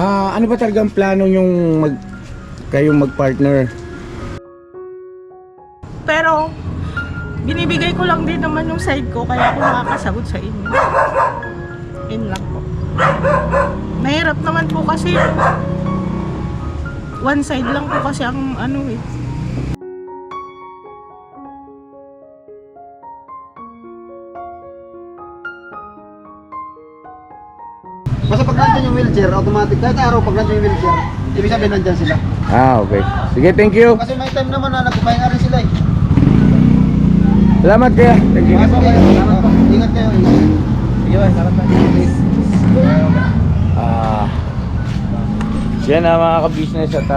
Ano ba talagang plano yung kayong mag-partner? Pero binibigay ko lang din naman yung side ko, kaya ako makakasagot sa inyo. Yun lang po. Mahirap naman po kasi one side lang po kasi ang ano eh. Basta pag nandyan yung wheelchair, automatic. Kahit araw pag nandyan yung wheelchair, ibig sabihin nandyan sila. Okay. Sige, thank you. Kasi may time naman na nagpapahinga rin sila eh. Salamat kaya. Thank you. Sige, salamat po. Ingat kayo. Sige ba, salamat. Siya na mga ka-business at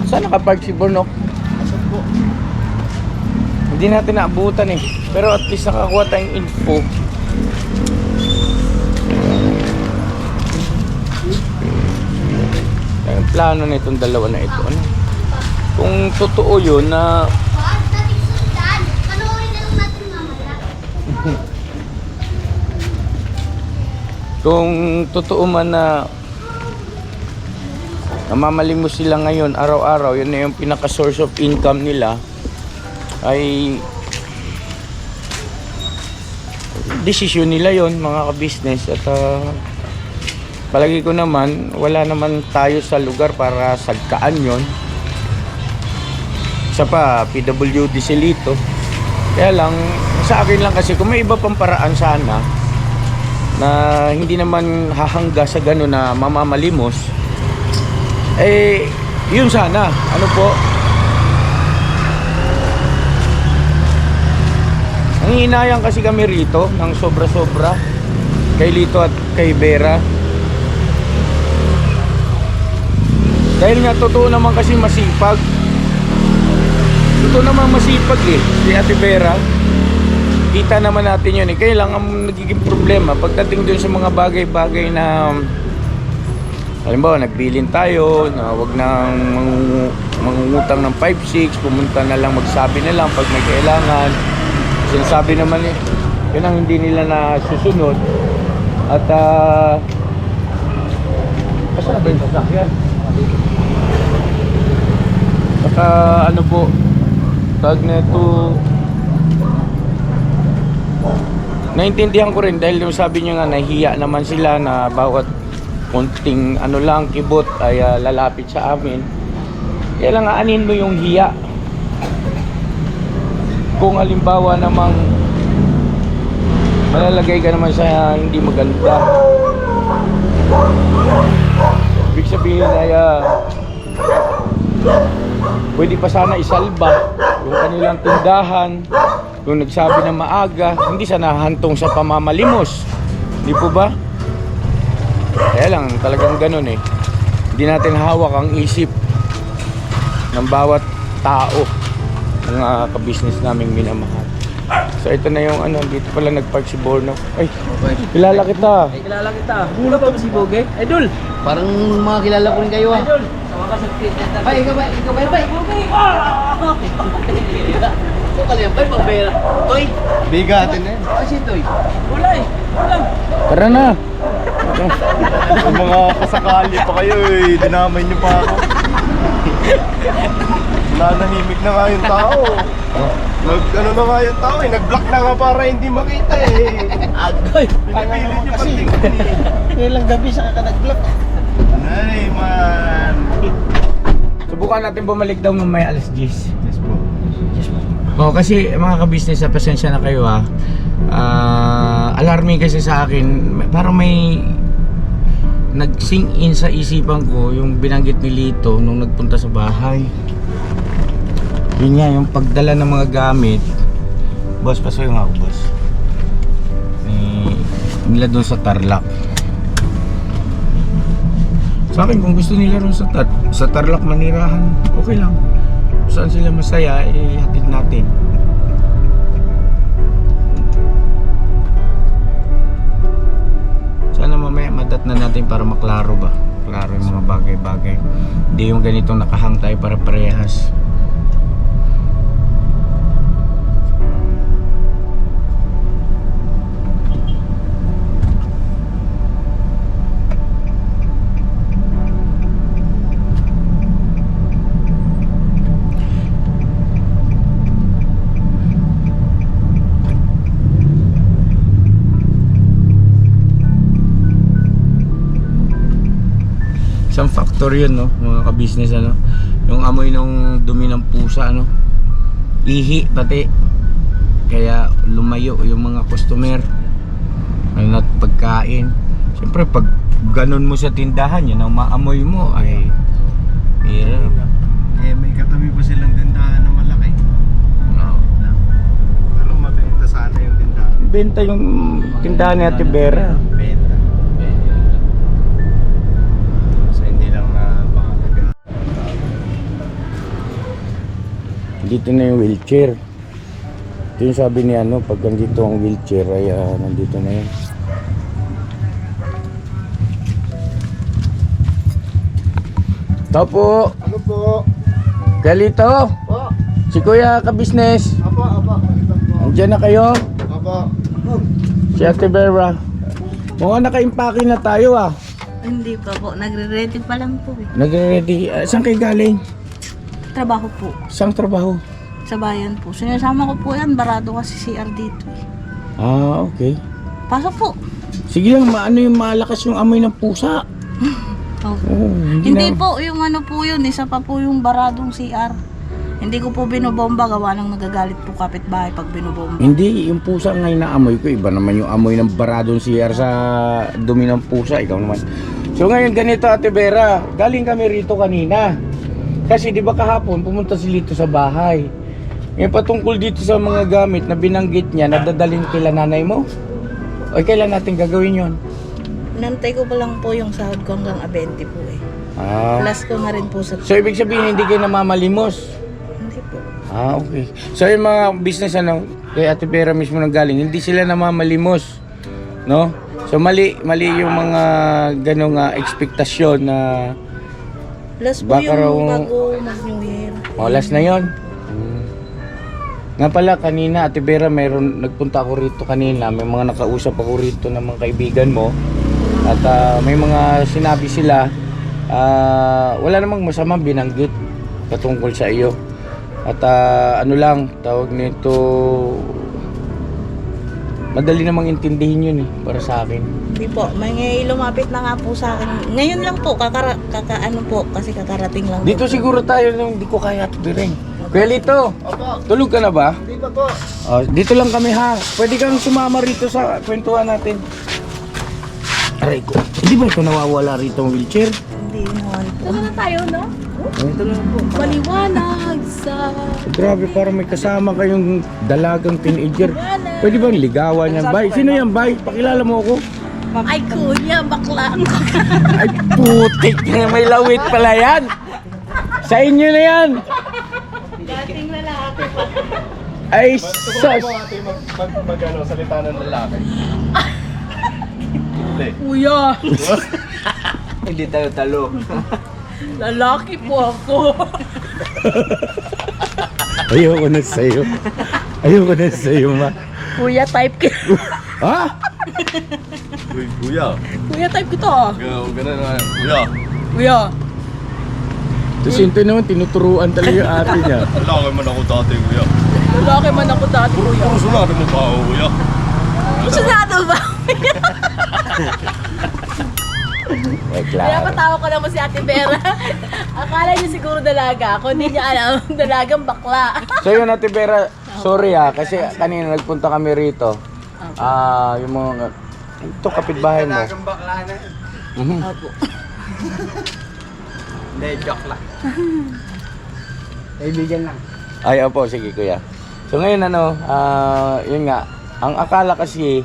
saan nakapark si Bornok? Hindi natin naabutan eh. Pero at least nakakuha tayong info. Ang plano na itong dalawa na ito. Ano? Kung totoo yun na kung totoo man na namamalimos sila ngayon araw-araw, yun na yung pinaka source of income nila, ay desisyon nila yon mga ka-business. At palagi ko naman, wala naman tayo sa lugar para sagkaan yon. Isa pa, PWD si Lito. Kaya lang, sa akin lang kasi kung may iba pang paraan sana na hindi naman hahangga sa gano'n na mamamalimos, eh yun sana. Ano po, nangihinayang kasi kami rito ng sobra-sobra kay Lito at kay Vera, dahil nga totoo naman kasi masipag. Totoo naman masipag eh si Ate Vera. Kita naman natin yun eh. Kaya lang ang nagiging problema pagdating dun sa mga bagay-bagay na halimbawa nagbilin tayo na wag nang mangungutang ng 5-6, pumunta na lang, magsabi na lang pag may kailangan. Sinasabi naman eh, yun ang hindi nila nasusunod. At kasi na ba yung sasakyan? Saka ano po, tag na ito, naintindihan ko rin dahil yung sabi nyo nga nahihiya naman sila na bawat konting ano lang kibot ay lalapit sa amin. Kaya lang aanin mo yung hiya. Kung halimbawa namang malalagay ka naman sa hindi maganda, ibig sabihin ay pwede pa sana isalba yung kanilang tindahan. Kung nagsabi na maaga, hindi sana hantong sa pamamalimos. Hindi po ba? Kaya lang, talagang ganun eh. Hindi natin hawak ang isip ng bawat tao, ng ka-business naming minamahal. So ito na yung ano, dito pala nagpark si Borno. Ay, kilala kita. Ay, kilala kita. Mula pa ba si Boge? Idol! Parang mga kilala ko rin kayo ah. Idol! Tawa ka sa tweet. Bay, ikaw ba? Ikaw ba? Bay! Boge! Ito ka lang, bay, pambera. Toy! Bigatin na yun. Kasi Toy. Wala eh! Wala! Tara na. Yung mga kasakali pa kayo eh, dinamay niyo pa ako. Nanahimik na nga yung tao. Ano na nga yung tao eh, nag-block na nga para hindi makita eh. Agoy! Pinipilit niyo pagtingin eh. Kailang gabi siya ka nag-block. Ay man. Subukan natin bumalik daw mamaya alas 10. Yes po. Oo, kasi mga ka-business, pasensya na kayo ha. Alarming kasi sa akin, parang may nag-sink in sa isipan ko yung binanggit ni Lito nung nagpunta sa bahay. Yun nga, yung pagdala ng mga gamit. Boss, pasuyo nga ako, boss. Nila doon sa Tarlac. Sa akin, kung gusto nila ron sa Tarlac manirahan, okay lang. Kung saan sila masaya, hatid natin. Sana mamaya madat na natin para maklaro ba. Klaro yung mga bagay-bagay. Hindi yung ganitong nakahang tayo para parehas. Isang factor yun, no, mga ka-business, ano. Yung amoy ng dumi ng pusa, ano. Ihi, pati. Kaya lumayo yung mga customer. At pagkain. Siyempre, pag ganon mo sa tindahan, yun ang maamoy mo, ay hirap. Eh, may katabi pa silang tindahan na malaki. No. Pero mabenta sana yung tindahan. Benta yung tindahan ni Ate Vera. Benta. So, hindi lang na pangaga. Dito na yung wheelchair. Ito yung sabi ni ano, pag nandito ang wheelchair ay nandito na yun. Tao po, Ano po? Galito, Po? si Kuya ka-business. Apo, apo. Andiyan na kayo? Apo. Si Ate Vera. Mukhang naka-impake na tayo ah. Hindi pa po. Nagre-ready pa lang po eh. Nagre-ready. Saan kayo galing? Trabaho po. Saan trabaho? Sa bayan po. Sinasama ko po yan. Barado kasi CR dito eh. Ah, okay. Pasok po. Sige lang, ano yung malakas yung amoy ng pusa? Oh. Oh, Hindi na. po, yung ano po yun, isa pa po yung baradong CR. Hindi ko po binobomba, gawa ng nagagalit po kapitbahay pag binobomba. Hindi, yung pusa ngayon na amoy ko, iba naman yung amoy ng baradong CR sa dumi ng pusa, ikaw naman. So ngayon ganito Ate Vera, galing kami rito kanina. Kasi di ba kahapon pumunta si Lito sa bahay. Ngayon patungkol dito sa mga gamit na binanggit niya, nadadalhin kila nanay mo? O kailan natin gagawin yon? Nantay ko pa lang po yung sahod ko hanggang 20 po eh. Ah. Plus ko na rin po sa... So ibig sabihin hindi kayo namamalimos? Hindi po. Ah, okay. So yung mga business ano, kay Ate Vera mismo nang galing, hindi sila namamalimos, no? So mali yung mga ganong ekspektasyon na Plus po baka raw yung bago mag-New Year. last na yon. Nga pala kanina Ate Vera, nagpunta ako rito kanina, may mga nakausap ako rito ng mga kaibigan mo at may mga sinabi sila, wala namang masamang binanggit patungkol sa iyo. At ano lang, tawag nito, madali namang intindihin yun eh, para sa akin. Hindi po, may lumapit na nga po sa akin. Ngayon lang po, ano po, kasi kakarating lang. Dito siguro tayo nung di ko kaya Ate Vera. Kuya Lito, Apo. tulog ka na ba? Hindi pa po. Dito lang kami ha. Pwede kang sumama rito sa kwentuhan natin. Aray ko. Hindi ba ito nawawala rito ang wheelchair? Hindi naman po. Ano na tayo, no? Ito lang po. Maliwanag sa... Grabe, parang may kasama kayong dalagang teenager. Pwede bang ligawan yan, Bay? Sino yan, Bay? Pakilala mo ako. Ay kuya, bakla. Ay, putik na may lawit pala yan. Sa inyo na yan. Dating lalaki pa. Ay, Gusto sus. mo ate mag salita ng lalaki? Hindi. Kuya, Hindi tayo talo. lalaki po ako. Ayoko na sa'yo. Ayoko na sa'yo, ma. Kuya, type ka. Ha? Uy, kuya. Kuya, type kita ah. Ganun na. Kuya. Kuya. Tapos yun naman, tinuturuan talaga yung ate niya. Lalaki man ako dati, kuya. Lalaki man ako dati, kuya. Puro sunado mo pa ako, kuya. Sunado ba? Eh, Kaya klaro. patawa ko naman si Ate Vera. Akala niya siguro dalaga ako. Hindi niya alam, dalagang bakla. So yun Ate Vera, sorry kasi kanina nagpunta kami rito. Yung mga, ito kapitbahay mo. bakla na. Mhm. Opo. Hindi, joke lang. Kaibigan lang. Ay, opo, sige kuya. So ngayon yun nga, ang akala kasi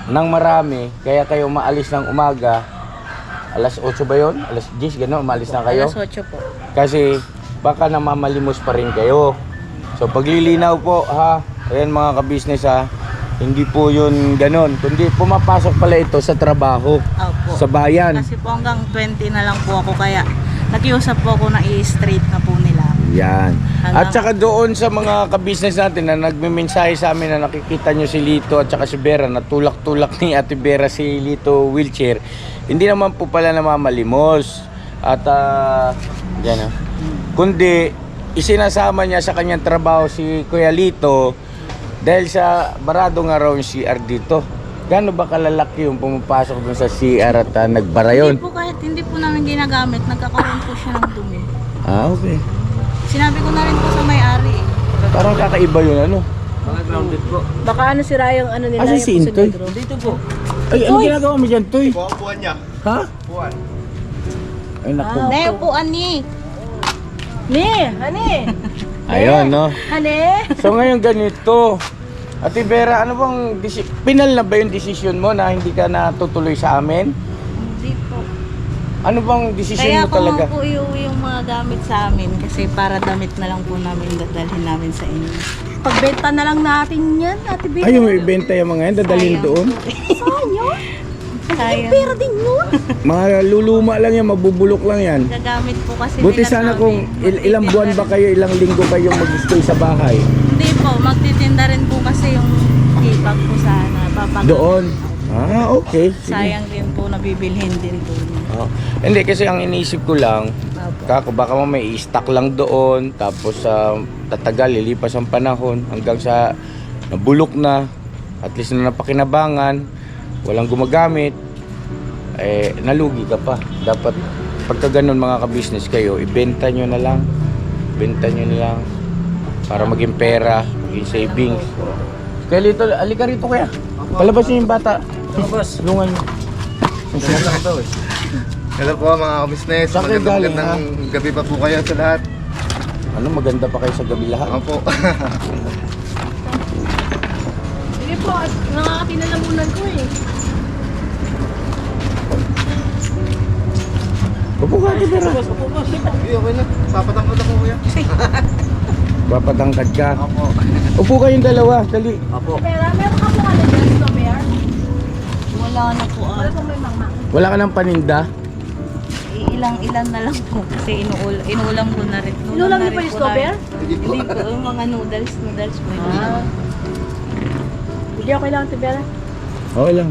ng marami, kaya kayo maalis ng umaga, alas 8 ba yun? Alas 10, gano'n, umalis na kayo? Alas 8 po. Kasi baka namamalimos pa rin kayo. So paglilinaw po ha, ayan mga ka-business ha, hindi po yun gano'n, kundi pumapasok pala ito sa trabaho, Opo. sa bayan. Kasi po hanggang 20 na lang po ako, kaya nakiusap po ako na i-straight na po nila. Yan. At Hanggang- saka doon sa mga ka-business natin na nagme-mensahe sa amin na nakikita nyo si Lito at saka si Vera, na tulak-tulak ni Ate Vera si Lito wheelchair, hindi naman po pala namamalimos. At yan kundi isinasama niya sa kanyang trabaho si Kuya Lito dahil sa barado nga raw yung CR dito. Gaano ba kalalaki yung pumapasok dun sa CR at nagbara yun? Hindi po kahit hindi po namin ginagamit, nagkakaroon po siya ng dumi. Ah, okay. Sinabi ko na rin po sa may-ari. Parang kakaiba yun, ano? Mga grounded po. Baka ano sira yung ano nila, Asan si Intoy? Dito po. Ay, ano ginagawa mo dyan, Toy? Buwan buwan niya. Ha? Buwan. Ay, naku. Ne po ani. Ni, ani. Ayun, no? Ani. So ngayon ganito. Ate Vera, ano bang final na ba yung decision mo na hindi ka natutuloy sa amin? Hindi po. Ano bang decision Kaya mo ako talaga? nga po iuwi yung mga gamit sa amin kasi para damit na lang po namin dadalhin namin sa inyo. Pagbenta na lang natin yan, Ate Bea. Ay, yung ibenta yung mga yan, dadalhin Sayang. doon. Sayang. Sayang. Pero din yun. Mga luluma lang yan, mabubulok lang yan. Gagamit po kasi Buti nila sana sa kung amin. ilang buwan ba kayo, ilang linggo kayo mag-stay sa bahay. Hindi po, magtitinda rin po kasi yung kipag po sana. Doon. Ah, okay. Sige. Sayang din po, nabibilhin din po. Oh. Hindi, kasi ang iniisip ko lang, kako baka may i-stock lang doon, tapos tatagal, lilipas ang panahon, hanggang sa nabulok na, at least na napakinabangan, walang gumagamit, eh, nalugi ka pa. Dapat, pagka ganun mga ka-business kayo, ibenta nyo na lang. Benta nyo na lang. Para maging pera, maging savings. Kaya dito, alika rito kaya. Palabas nyo yung bata. Boss. Tulungan nyo. Hello po mga ka-business. Saan kayo galing, Magandang gabi pa po kayo sa lahat. Ano, maganda pa kayo sa gabi lahat? Opo. Sige po, nakakatinalamunan ko eh. Upo ka, Ate Vera. Hindi, okay na. Papatangkod ako kuya. Papatangkad ka. Opo. Upo kayong dalawa, dali. Apo. Pero meron ka po ano dyan, strawberry? Wala na po. Wala po may mangmang. Wala ka ng paninda? Ilang-ilan na lang po kasi inulam ko na rin. Inulam niyo pa yung strawberry? Hindi po, yung mga noodles po. Hindi ako kailangan tibera. Okay lang.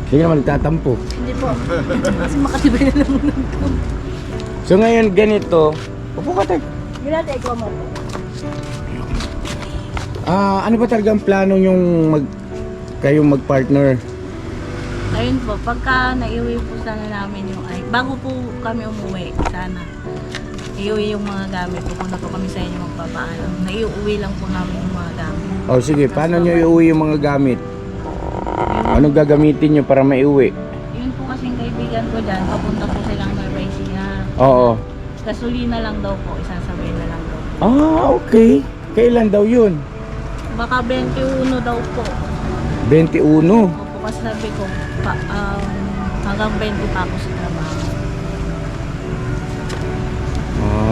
Sige naman, nagtatampo. Hindi po. Kasi makatibay na lang muna ko. So ngayon, ganito. Upo ka, Tek. Hindi natin ikaw mo. Ano ba talagang plano yung kayong mag-partner? Ayun po, pagka naiuwi po sana namin yung bago po kami umuwi, sana iuwi yung mga gamit. Pupunta po kami sa inyo magpapaalam. Naiuwi lang po namin yung mga gamit. O sige, paano nyo iuwi yung mga gamit? Anong gagamitin nyo para maiuwi? Yun po kasing kaibigan ko dyan, papunta po silang may na Oo. gasolina lang daw po, isasabay na lang daw. Ah, okay. Kailan daw yun? Baka 21 daw po. 21. Opo, kasi sabi ko, hanggang 20 pa ako sa trabaho.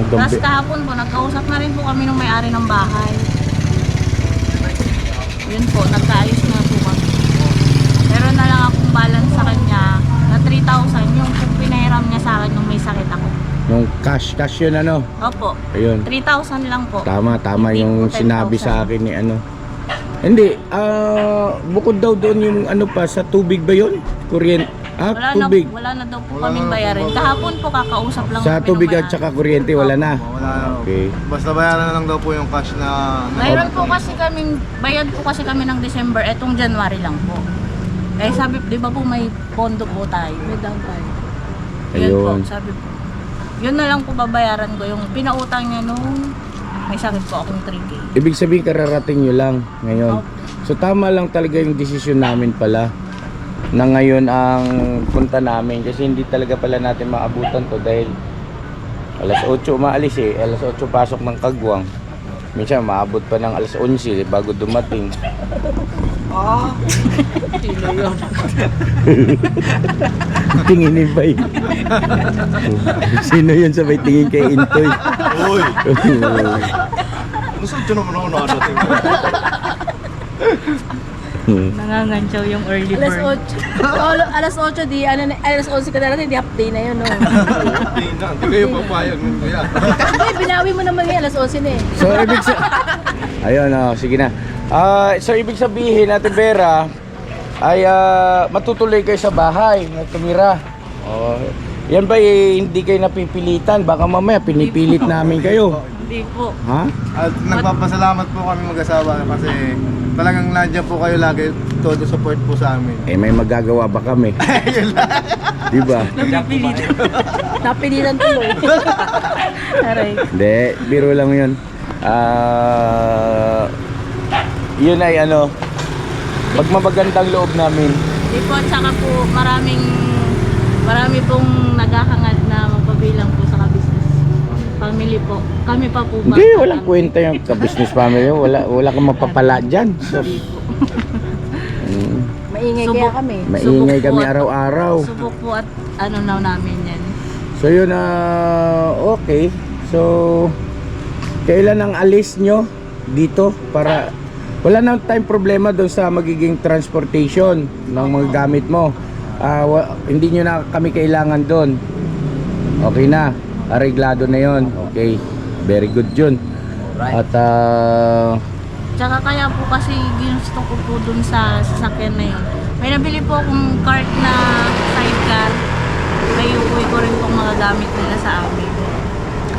Tapos Gabi. kahapon po, nagkausap na rin po kami ng may-ari ng bahay. Yun po, nagkaayos na po kami. Pero na lang akong balance sa kanya na 3,000 yung kung pinahiram niya sa akin nung may sakit ako. Yung cash yun ano? Opo, Ayun. 3,000 lang po. Tama Hindi yung po 10,000. sinabi sa akin ni ano. Hindi, bukod daw doon yung ano pa, sa tubig ba yun? Kuryente? Tubig. Wala na daw po kaming bayarin. Kahapon po kakausap lang Sa kami ng tubig at may-ari. saka kuryente, wala na. Wala na. Okay. Basta bayaran na lang daw po yung cash na... Mayroon po kasi kaming, bayad po kasi kami ng December, etong January lang po. Eh sabi, di ba po may pondo po tayo? May down tayo. Yun po, Ayun. sabi po. Yun na lang po babayaran ko, yung pinautang niya nung may sakit po akong 3K. Ibig sabihin kararating nyo lang ngayon. So tama lang talaga yung desisyon namin pala na ngayon ang punta namin kasi hindi talaga pala natin maabutan to dahil alas 8 umaalis eh, alas 8 pasok ng Kagwang. Minsan maabot pa ng alas 11 bago dumating. Sino yun? Tinginin ba yun? Sino yun sabay tingin kay Intoy? Uy! Gusto nyo naman ako nakadating. Nanganganchaw yung early Alas bird. 8. Alas 8 di, alas 11 ka na natin, di half day na yun, no? Hindi na, hindi kayo papayag nun kuya. Hindi, binawi mo naman yan, alas 11 na eh. So ibig ayun, sige na. So ibig sabihin Ate Vera ay matutuloy kayo sa bahay na tumira. Yan ba hindi kayo napipilitan? Baka mamaya pinipilit namin kayo. Hindi po. Ha? At nagpapasalamat po kami mag-asawa kasi talagang nandiyan po kayo lagi, todo support po sa amin. Eh, may magagawa ba kami? Di ba? Napilitan tuloy. Aray. Hindi, biro lang yun. Yun ay ano, pagmamagandang loob namin. Di po, at saka po marami pong naghahangad na magpabilang po sa business family po. Kami pa po ba? Hindi, walang kwenta yung ka-business family. Wala kang mapapala dyan. So, Maingay kaya kami. maingay kami araw-araw. Subok po at ano na namin yan. So yun, okay. So, kailan ang alis nyo dito para wala nang time problema doon sa magiging transportation ng mga gamit mo. Hindi nyo na kami kailangan doon. Okay na, areglado na yon. Okay, very good yun. At Tsaka kaya po kasi ginusto ko po dun sa sasakyan na yun. May nabili po akong cart na sidecar. May uuwi ko rin pong mga gamit nila sa amin.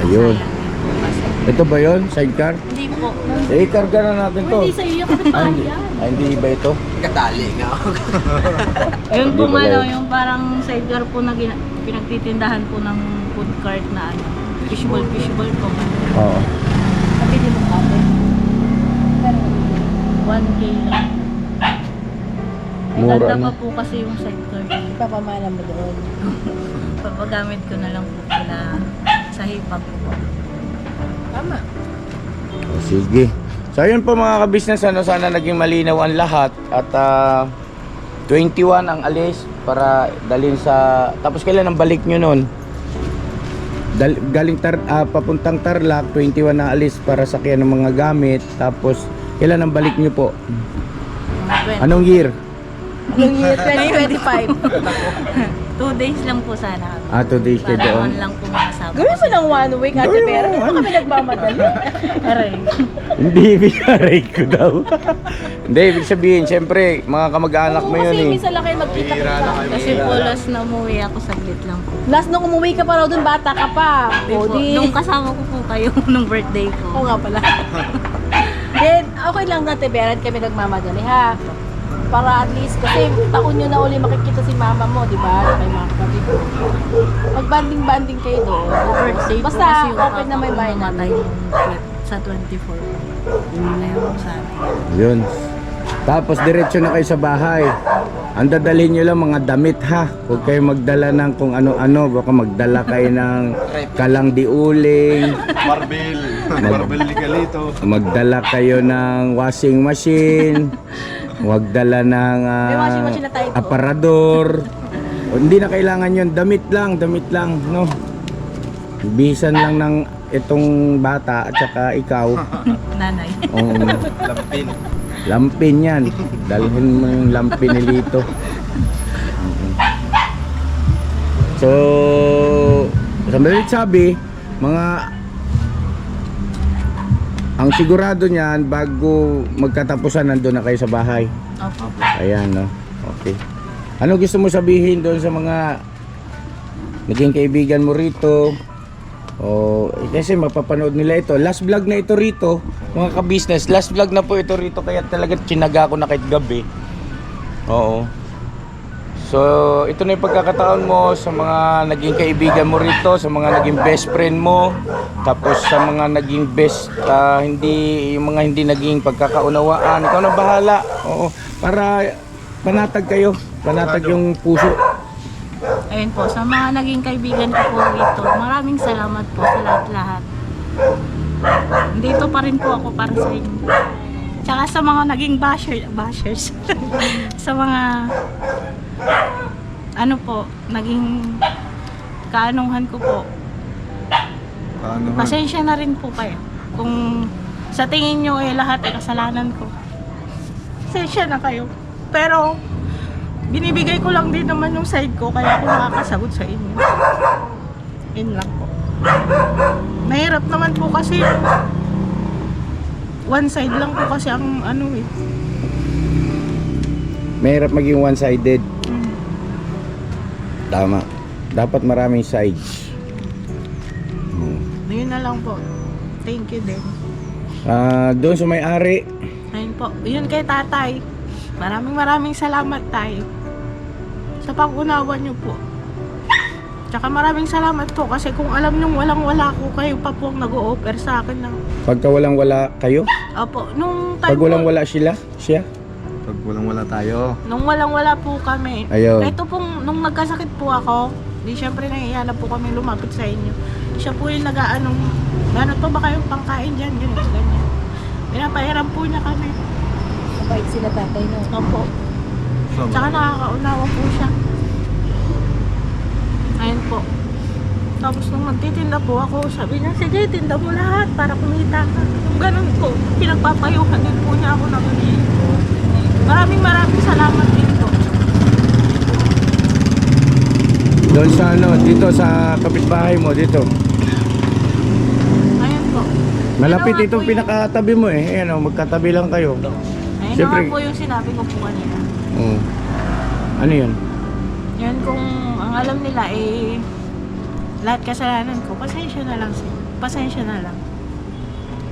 ayun. Sayang din po kasi. Ito ba yon, sidecar? Hindi po. Eh, karga na natin to. Hindi sa'yo yung kapitbayan. Hindi iba ito. Katali nga ako. Yung Hindi pong pala ano, yun. yung parang sidecar po na pinagtitindahan po ng food cart na ano. Fishball po. Oo. Kapili mo kami. 1K lang. Mura Ganda na. pa po kasi yung sidecar. Papamana mo doon. Papagamit ko na lang po sila sa hipag po. Tama. Oh, sige. So ayun po mga kabisnes, sana naging malinaw ang lahat. At 21 ang alis para dalhin sa... Tapos kailan ang balik nyo nun? Galing papuntang Tarlac, 21 ang alis para sakyan ng mga gamit. Tapos kailan ang balik nyo po? Mga 20. Anong year? Yung year 2025. 2 days lang po sana. 2 days kayo Para doon. on lang po makasama. Gawin mo ng 1 week, Ate Gawin mo, Pero. Hindi ano? mo kami nagmamadali. Aray. Hindi, binaray ko daw. Hindi, ibig sabihin, syempre, mga kamag-anak mo yun Kasi eh. minsan lang kayo magkita-kita. Kasi po last na umuwi ako saglit lang po. Last nung umuwi ka pa raw dun, bata ka pa. O di. Nung kasama ko po kayo nung birthday Oo ko. nga pala. Then, okay lang natin, Beran, kami nagmamadali ha. Para at least, kasi taon nyo na uli makikita si mama mo, di ba? Kay mga kapatid mo. Mag-banding-banding kayo doon. Birthday po Basta, kasi yung okay na may bayan namatay sa 24. Ayaw ko sana. Yun. Tapos diretso na kayo sa bahay. Ang dadalhin nyo lang mga damit ha. Huwag kayo magdala ng kung ano-ano. Baka magdala kayo ng kalang diuling. Marble Ligalito. Magdala kayo ng washing machine. Huwag dala ng May washing machine na tayo. aparador. O, hindi na kailangan yun. Damit lang, no? Bisan lang ng itong bata at saka ikaw. Nanay. Lampin. Lampin yan. Dalhin mo yung lampin ni Lito. So, sa madalit sabi, ang sigurado niyan, bago magkatapusan, nandun na kayo sa bahay. Opo. Ayan, no? Okay. Ano gusto mo sabihin doon sa mga naging kaibigan mo rito? Kasi mapapanood nila ito. Last vlog na ito rito, mga ka-business. Last vlog na po ito rito, kaya talaga tsinaga ko na kahit gabi. Oo. So, ito na yung pagkakataon mo sa mga naging kaibigan mo rito, sa mga naging best friend mo, tapos sa mga naging best, yung mga hindi naging pagkakaunawaan. Ikaw na bahala. Oo. Para panatag kayo, panatag yung puso. Ayun po, sa mga naging kaibigan ko po rito, maraming salamat po sa lahat-lahat. Dito pa rin po ako para sa inyo. Tsaka sa mga naging bashers. Sa mga ano po, naging kaanuhan ko po. Pasensya na rin po kayo. Kung sa tingin nyo lahat ay kasalanan ko. Pasensya na kayo. Pero binibigay ko lang din naman yung side ko, kaya ako nakakasagot sa inyo. Yun lang po. Mahirap naman po kasi one side lang po kasi ang ano eh. Mahirap maging one-sided. Tama. Dapat maraming sides. Yun na lang po. Thank you din. Doon sa may-ari, Ayun po. Yun kay tatay. Maraming salamat, tay. Sa pag-unawa niyo po. Tsaka maraming salamat po kasi kung alam nyo walang-wala ko, kayo pa po ang nag-o-offer sa akin ng... Pagka walang-wala kayo? Opo, nung time Pag walang-wala siya? Pag walang-wala tayo. Nung walang-wala po kami. Ayun. Ito pong, nung nagkasakit po ako, di syempre nahihiya na po kami lumapit sa inyo. Siya po yung nag-aanong, gano'n pa ba kayong pangkain dyan? Ganyan. Pinapahiram po niya kami. Mabait sila tatay, no? Opo. Tsaka nakakaunawa po siya. Ayun po. Tapos nung magtitinda po ako, sabi niya, sige, tinda mo lahat para kumita ka. Yung ganun po, pinagpapayuhan din po niya ako ng maraming salamat din po. Doon sa dito sa kapitbahay mo, dito. Ayun po. Malapit Ano nga itong po yung- pinakatabi mo eh. Ayan magkatabi lang kayo. Ayun Siyempre. nga po yung sinabi ko po kanina. Oo. Ano yun? Yun kung ang alam nila eh, lahat kasalanan ko, pasensya na lang sila. Pasensya na lang.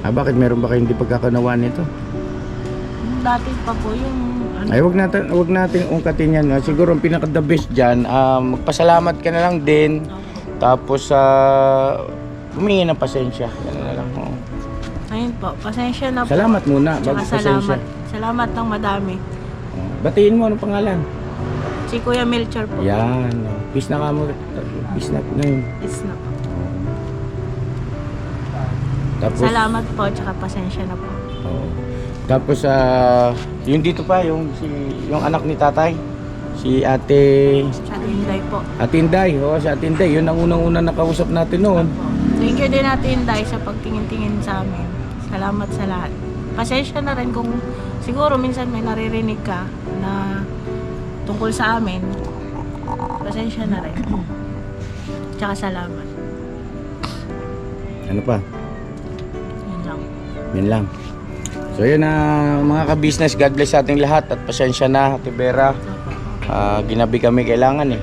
Bakit meron ba kayong hindi pagkakanawaan nito? Yung dati pa po yung ano, Ay, wag natin ungkatin yan. Siguro ang pinaka the best dyan, magpasalamat ka na lang din. Tapos, humingi ng pasensya. Yan na lang. Oo. ayun po, pasensya na po. Salamat muna, Tsaka bago pasensya. Salamat ng madami. Batiin mo, anong pangalan? Si Kuya Melchor po. Yan. Peace na ka mo. Peace na yun. Is na po. Tapos, Salamat po, tsaka pasensya na po. oo. Tapos, yung dito pa, yung anak ni tatay. Si Ate Sa Inday po. Inday. Oo, si Ate Inday. Yun ang unang-unang nakausap natin noon. Thank you din natin, Inday, sa pagtingin-tingin sa amin. Salamat sa lahat. Pasensya na rin kung siguro minsan may naririnig ka na tungkol sa amin. Pasensya na rin. Tsaka salamat. Ano pa? Yun lang. Yun lang. So yun mga ka-business, God bless sa ating lahat at pasensya na, Ate Vera. Ginabi kami kailangan eh.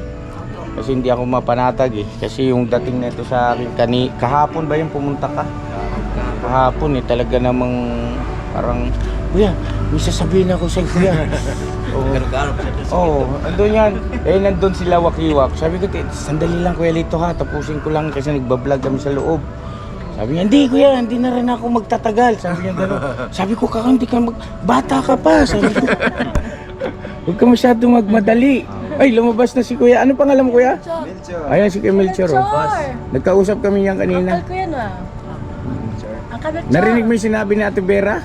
Kasi hindi ako mapanatag eh. Kasi yung dating nito sa akin, kahapon ba yung pumunta ka? Kahapon eh, talaga namang parang, kuya, may sasabihin ako sa kuya. Oo, andun yan. Nandun sila wakiwak. Sabi ko, sandali lang kuya Lito ha, tapusin ko lang kasi nagbablog kami sa loob. Sabi niya, hindi kuya, hindi na rin ako magtatagal. Sabi niya gano'n. Sabi ko, hindi ka bata ka pa. Sabi ko, huwag ka masyadong magmadali. Ay, lumabas na si kuya. Ano pangalan mo kuya? Melchor. Ayan si Kuya Melchor. Oh. Nagkausap kami niyan kanina. Uncle ko yan, ah. Uncle Melchor. Narinig mo yung sinabi ni Ate Vera?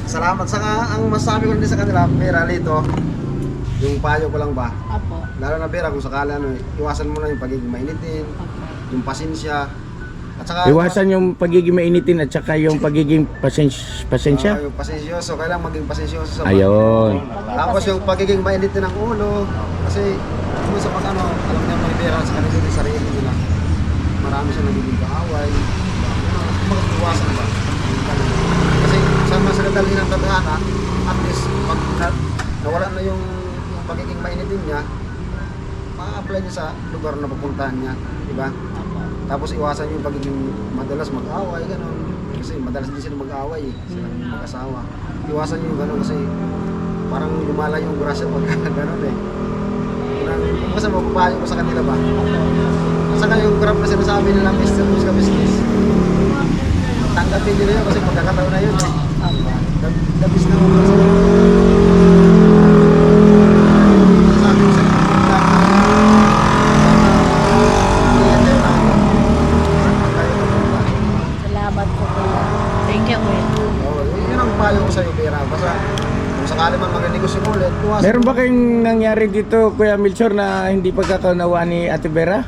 Salamat. Ang masabi ko din sa kanila, Vera, Lito, yung payo ko lang ba? Apo. Lalo na Vera, kung sakali iwasan mo na yung pagiging mainitin, yung pasensya. At saka Iwasan yung pagiging mainitin at saka yung pagiging pasensya. yung pasensyoso, kailangan maging pasensyoso sa Ayun. Tapos yung pagiging mainitin ng ulo, kasi kung sa pag alam niya mga Vera sa kanila yung sarili nila, marami siya nagiging kaaway. Mag-iwasan ba? Kasi sa mga sagatali ng tadhana, at least pag nawala na yung pagiging mainitin niya, ma-apply niya sa lugar na pupuntahan niya, di ba? Tapos iwasan yung pagiging madalas mag-away, gano'n. Kasi madalas din sila mag-away, silang mag-asawa. Iwasan yung gano'n kasi parang lumala yung grasya pag gano'n eh. Kung kasi mapapayo ko sa kanila ba? At saka yung grab na sinasabi nilang Mr. Muska Business, tanggapin nila yun kasi pagkakataon na yun eh. Dabis na mo kasi. Sabi ko sa Salamat po kuya. Thank you, Kuya. yun ang payo ko sa'yo, Vera. Basta kung sakali man mag-negosyo ulit, iwasan. Meron ba kayong nangyari dito, Kuya Melchor, na hindi pagkakaunawaan ni Ate Vera?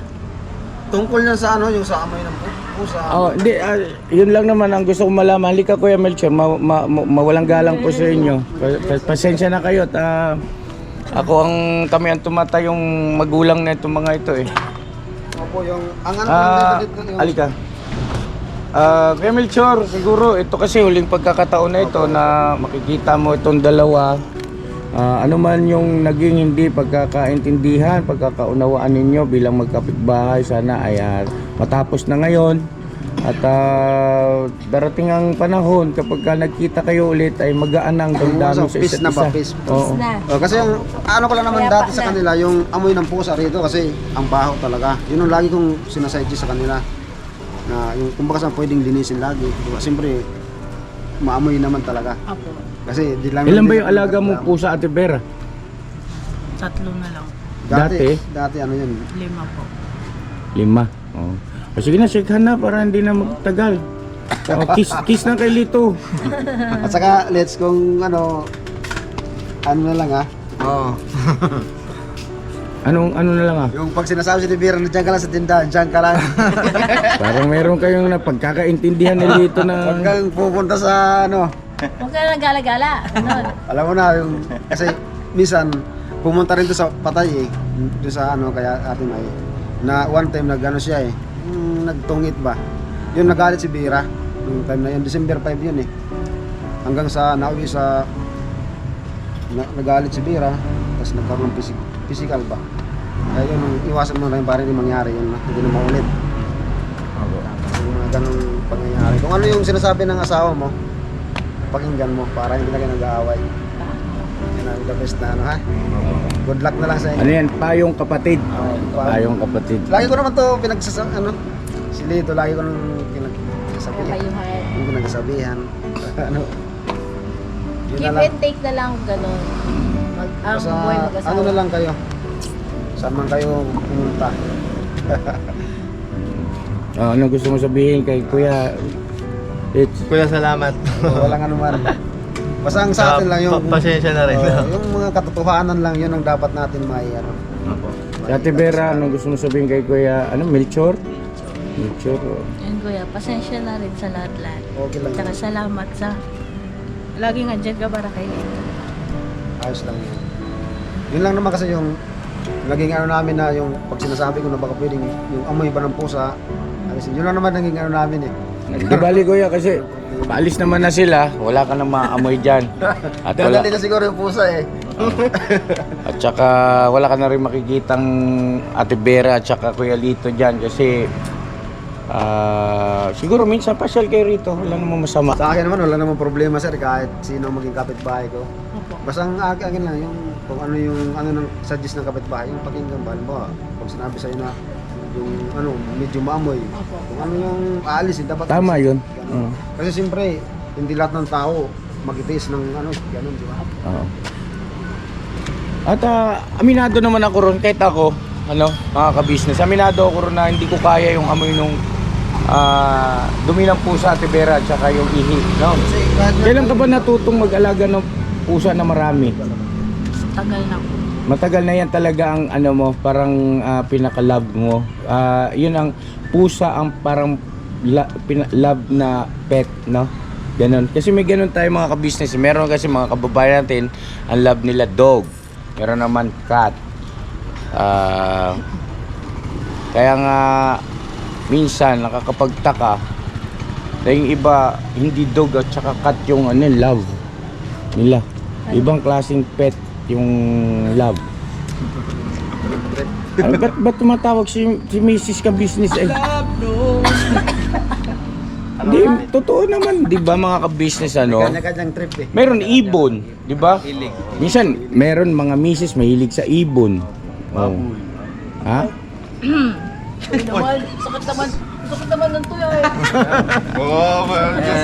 Tungkol yan sa yung sa amoy ng pusa. Hindi, yun lang naman ang gusto ko malaman. Halika Kuya Melchor, mawalang galang po sa inyo. Pasensya na kayo. Kami ang tumatay yung magulang na itong mga ito eh. Opo, yung ang ano yung Halika. Kuya Melchor, siguro ito kasi huling pagkakataon na ito na makikita mo itong dalawa. Ano man yung naging hindi pagkakaintindihan, pagkakaunawaan ninyo bilang magkapitbahay, sana ay matapos na ngayon. At darating ang panahon kapag ka nagkita kayo ulit ay magaan ang damdamin sa Peace isa't na ba? isa. Peace. Oo. Na. Kasi yung ano ko lang naman Kaya dati pa sa na. kanila, yung amoy ng pusa rito kasi ang baho talaga. Yun ang lagi kong sinasuggest sa kanila. Na yung kumbaga saan pwedeng linisin lagi. Diba? Siyempre, maamoy naman talaga. Opo. Kasi di lang Ilan ba yung alaga mo po sa Ate Vera? 3 na lang. Dati ano yun. 5 po. 5. Oh. O sige na, shake hand na para hindi na magtagal. Oh, kiss na kay Lito. At saka, let's kung ano na lang ha. Oo. Ano na lang ah? Yung pag sinasabi si Vera na dyan ka lang sa tindahan, dyan ka lang. Parang meron kayong napagkakaintindihan ni Lito Huwag na... kang pupunta sa ano. Huwag ka na nagala-gala. Ganon. Alam mo na, yung, kasi minsan, pumunta rin doon sa patay eh. Doon sa ano, kaya Ate May. Na one time nag-ano siya eh. Nagtungit ba? Yun nagalit si Vera. Yung time na yun, December 5 yun eh. Hanggang sa nauwi sa... nagalit si Vera. Tapos nagkaroon ng physical ba? Kaya yun, iwasan mo na rin para hindi mangyari yun. Hindi na maulit. Yung mga ganong pangyayari. Kung ano yung sinasabi ng asawa mo, pakinggan mo para hindi na kayo nag-aaway. Yan ang the best na ano ha. Good luck na lang sa Ano inyo. yan? Payong kapatid. Pa- Payong kapatid. Lagi ko naman to ano, si Lito, lagi ko nang pinagsasabihan. Kayuhan. Yung pinagsasabihan. ano, yun Give na lang. and take na lang ganon. Ang Basta, buhay mag-asawa. ano na lang kayo. Saan man kayo pumunta. Ano gusto mo sabihin kay Kuya? Kuya, salamat. Walang anuman. Basta ang sa atin lang yung... Pasensya na rin. yung mga katotohanan lang yun ang dapat natin may ano. Si Ate Vera, ano gusto mo sabihin kay Kuya? Ano? Melchor? Melchor. Oh. Yun kuya, pasensya na rin sa lahat-lahat. Okay lang Tsaka yun. salamat sa laging andyan ka para kay Lito. Ayos lang yun. Yun lang naman kasi yung naging ano namin na yung pag sinasabi ko na baka pwedeng yung amoy ba ng pusa, alisin. Yun lang naman naging ano namin eh. Di bali Kuya kasi paalis naman na sila, wala ka nang maamoy dyan. At wala, Dadali na siguro yung pusa eh. at saka wala ka na rin makikitang Ate Vera at saka Kuya Lito dyan kasi siguro minsan pasyal kayo rito, wala namang masama. Sa akin naman wala namang problema sir kahit sino maging kapitbahay ko. Opo. Basta ang akin lang yung kung ano yung ano ng suggest ng kapitbahay, yung pakinggan ba, halimbawa, pag sinabi sa'yo na yung ano medyo maamoy, Opo. kung ano yung aalisin dapat Tama alisin. yun. Ganun. Oo. Kasi siyempre hindi lahat ng tao magitiis ng ano ganun, di ba? Oo. At aminado naman ako ron, kahit ako, ano, mga ka-business, aminado ako ron na hindi ko kaya yung amoy nung dumi ng pusa, Ate Vera, at saka yung ihi, no? Kasi kahit na- Kailan ka ba natutong mag-alaga ng pusa na marami? Tagal na po. Matagal na yan talaga ang ano mo, parang pinaka-love mo. Yun ang pusa ang parang love na pet, no? Ganon. Kasi may ganon tayo mga ka-business. Meron kasi mga kababayan natin, ang love nila dog. Meron naman cat. Kaya nga minsan nakakapagtaka na yung iba hindi dog at saka cat yung ano, love nila. Ibang klaseng pet yung love. Ba't tumatawag si Mrs. ka business eh? Hindi, totoo naman, 'di ba mga ka-business ano? Kanya-kanyang trip eh. Meron ibon, 'di ba? Minsan meron mga misis mahilig sa ibon. Oh. Ha? Hindi naman, sakit naman ng tuyo eh. Oo,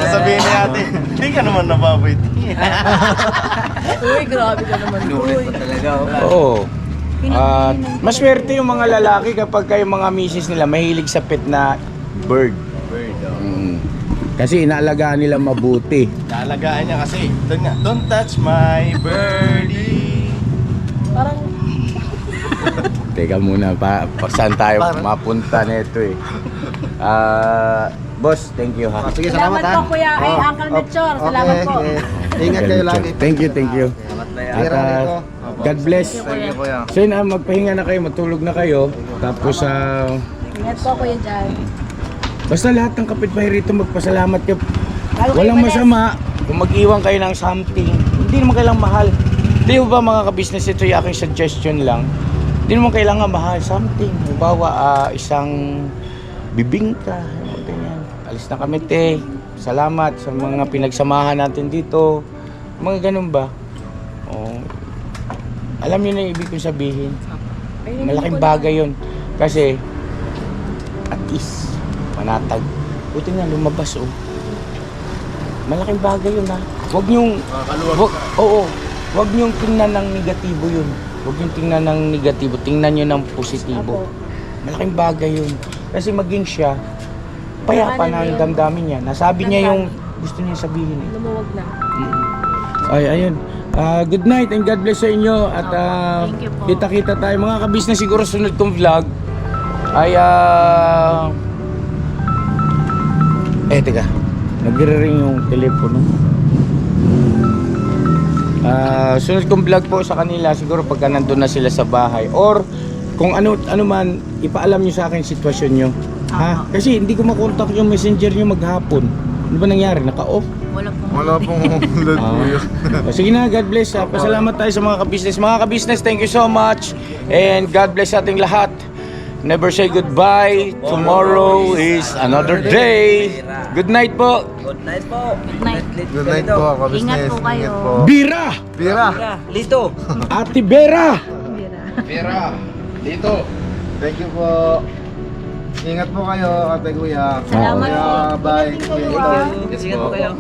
sasabihin ni ate, hindi ka naman nababoy. Uy, grabe ka naman. Uy. Oo. Maswerte yung mga lalaki kapag kayo mga misis nila mahilig sa pet na bird. Kasi inaalagaan nila mabuti. Naalagaan niya kasi, doon nga, don't touch my birdie. Parang, Teka muna, saan tayo mapunta nito eh. Boss, thank you ha. Sige, salamat po kuya. Ay, Uncle Melchor. Salamat po. Ingat kayo lagi. Thank you, thank you. At Vera Rico. God bless. So yun, magpahinga na kayo, matulog na kayo. Tapos Ingat po kuya dyan. basta lahat ng kapitbahay rito magpasalamat kayo. Bago kayo Walang umalis. masama kung mag-iwan kayo ng something. Hindi naman kailangan mahal. Di ba mga ka-business, ito yung aking suggestion lang. Hindi naman kailangan mahal something. Halimbawa, isang bibingka, ganyan. alis na kami te. Salamat sa mga pinagsamahan natin dito. Mga ganun ba? Oh. Alam niyo na yung ibig kong sabihin. Malaking bagay yun. Kasi, at least, manatag. Buti nga, lumabas oh. Malaking bagay yun ha. Huwag niyong, huwag niyong tingnan ng negatibo yun. Huwag niyong tingnan ng negatibo, tingnan niyo ng positibo. Malaking bagay yun. Kasi maging siya, payapa na yung damdamin niya. Nasabi niya yung gusto niya sabihin eh. Lumuwag na. Ay, ayun. Good night and God bless sa inyo. At Thank you po. kita-kita tayo. Mga kabisnes siguro sunod kong vlog ay teka. Nagre-ring yung telepono. Sunod kong vlog po sa kanila siguro pagka nandun na sila sa bahay. Or kung ano man, ipaalam nyo sa akin yung sitwasyon nyo. Ha? Kasi hindi ko makontak yung messenger nyo maghapon. Ano ba nangyari? Naka-off? Wala pong ulan kuya. Sige na, God bless. Pasalamat tayo sa mga kabisnes. Mga kabisnes, thank you so much. And God bless sa ating lahat. Never say goodbye. Tomorrow is another day. Good night po. Good night po. Good night. Good night po, kabisnes. Ingat po kayo. Ingat po. Bira! Pira! Lito. Ate Bera! Pira! Dito! Thank you po. Ingat po kayo, ate kuya. Salamat Kuya, po. bye. Ingat din kayo, Kuya, ah. Ito. Ingat po kayo.